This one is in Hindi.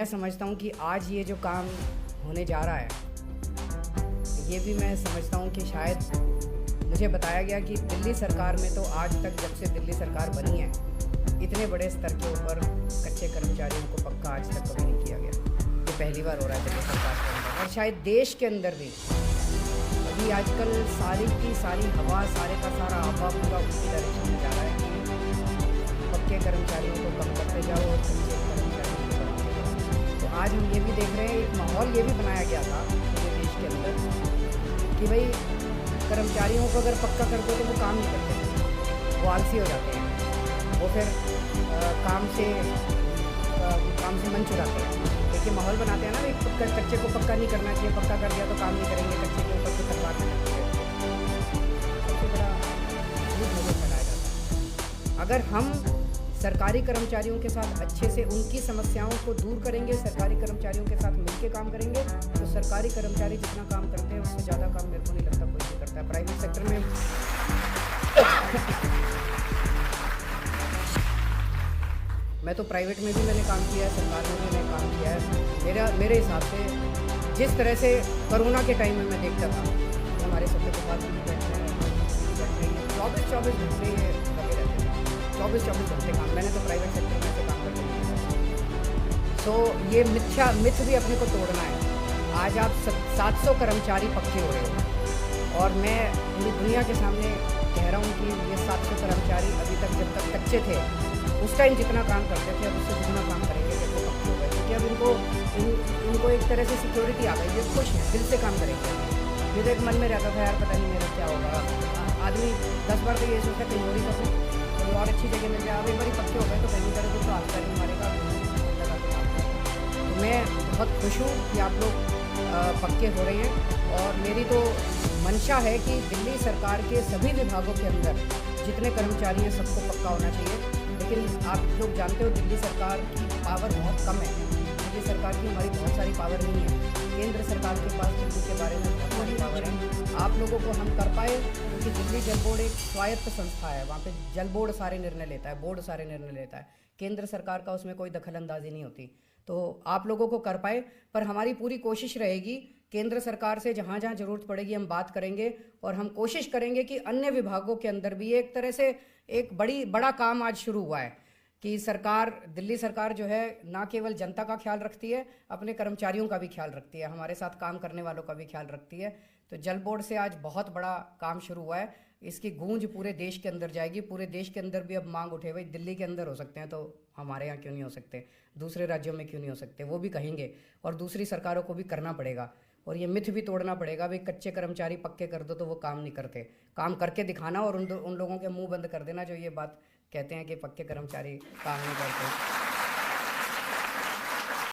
समझता हूँ कि आज ये जो काम होने जा रहा है, ये भी मैं समझता हूँ कि शायद मुझे बताया गया कि दिल्ली सरकार में तो आज तक जब से दिल्ली सरकार बनी है, इतने बड़े स्तर के ऊपर कच्चे कर्मचारियों को पक्का आज तक कभी नहीं किया गया। ये पहली बार हो रहा है दिल्ली सरकार के अंदर, और शायद देश के अंदर भी अभी आजकल सारी की सारी हवा, सारे का सारा हवा पूरा उसी डायरेक्शन में जा रहा है कि पक्के कर्मचारियों को कम करते जाओ और कच्चे कर्मचारियों को बढ़ाते जाओ। तो आज हम ये भी देख रहे हैं, एक माहौल ये भी बनाया गया था पूरे देश के अंदर कि भाई कर्मचारियों को अगर पक्का कर दो तो वो काम नहीं करते, वो आलसी हो जाते हैं, वो फिर काम से मन चुराते हैं। देखिए माहौल बनाते हैं ना, एक कच्चे को पक्का नहीं करना चाहिए, पक्का कर दिया तो काम नहीं करेंगे, कच्चे के ऊपर तो सरकार में लगती है। सबसे बड़ा झूठ लोगों को फैलाया जाता है। अगर हम सरकारी कर्मचारियों के साथ अच्छे से उनकी समस्याओं को दूर करेंगे, सरकारी कर्मचारियों के साथ मिलकर काम करेंगे, तो सरकारी कर्मचारी जितना काम करते हैं उससे ज़्यादा काम मेरे को नहीं लगता कोई भी करता है। प्राइवेट सेक्टर में मैं तो प्राइवेट में भी मैंने काम किया है, सरकार में भी मैंने काम किया है। मेरे हिसाब से जिस तरह से कोरोना के टाइम में मैं देखता था कि हमारे सबके तो बात नहीं बैठते हैं, 24 घंटे लगे रहते थे, 24 घंटे काम। मैंने तो प्राइवेट सेक्टर में से काम करते हैं। तो ये मिथ भी अपने को तोड़ना है। आज आप 700 कर्मचारी पक्के हो रहे हो, और मैं पूरी दुनिया के सामने कह रहा हूँ कि ये 700 कर्मचारी अभी तक जब तक कच्चे थे उस टाइम जितना काम करते थे, अब उससे जितना काम करेंगे जब वो पक्के हो गए, क्योंकि अब इनको एक तरह से सिक्योरिटी आ गई, ये खुश हैं, दिल से काम करेंगे। फिर तो एक मन में रहता था यार पता नहीं मेरा क्या होगा। आदमी 10 बार तो ये सोचता है कहीं और ही करूँ, कोई और अच्छी जगह मिल जाए। अब एक बार पक्के हो गए तो कहीं करें तो आपका नहीं मारेगा। तो मैं बहुत खुश हूँ कि आप लोग पक्के हो रहे हैं, और मेरी तो मंशा है कि दिल्ली सरकार के सभी विभागों के अंदर जितने कर्मचारी हैं सबको पक्का होना चाहिए। लेकिन आप लोग जानते हो दिल्ली सरकार की पावर बहुत कम है, दिल्ली सरकार की हमारी बहुत सारी पावर नहीं है। केंद्र सरकार के पास दिल्ली के बारे में बहुत सारी पावर है। आप लोगों को हम कर पाए, क्योंकि दिल्ली जल बोर्ड एक स्वायत्त संस्था है, वहाँ पे जल बोर्ड सारे निर्णय लेता है, बोर्ड सारे निर्णय लेता है, केंद्र सरकार का उसमें कोई दखल अंदाजी नहीं होती। तो आप लोगों को कर पाए, पर हमारी पूरी कोशिश रहेगी केंद्र सरकार से जहाँ जहाँ ज़रूरत पड़ेगी हम बात करेंगे, और हम कोशिश करेंगे कि अन्य विभागों के अंदर भी एक तरह से एक बड़ा काम आज शुरू हुआ है कि दिल्ली सरकार जो है ना केवल जनता का ख्याल रखती है, अपने कर्मचारियों का भी ख्याल रखती है, हमारे साथ काम करने वालों का भी ख्याल रखती है। तो जल बोर्ड से आज बहुत बड़ा काम शुरू हुआ है, इसकी गूंज पूरे देश के अंदर जाएगी। पूरे देश के अंदर भी अब मांग उठे, भाई दिल्ली के अंदर हो सकते हैं तो हमारे यहाँ क्यों नहीं हो सकते, दूसरे राज्यों में क्यों नहीं हो सकते, वो भी कहेंगे, और दूसरी सरकारों को भी करना पड़ेगा। और ये मिथ भी तोड़ना पड़ेगा, भाई कच्चे कर्मचारी पक्के कर दो तो वो काम नहीं करते, काम करके दिखाना, और उन लोगों के मुंह बंद कर देना जो ये बात कहते हैं कि पक्के कर्मचारी काम नहीं करते।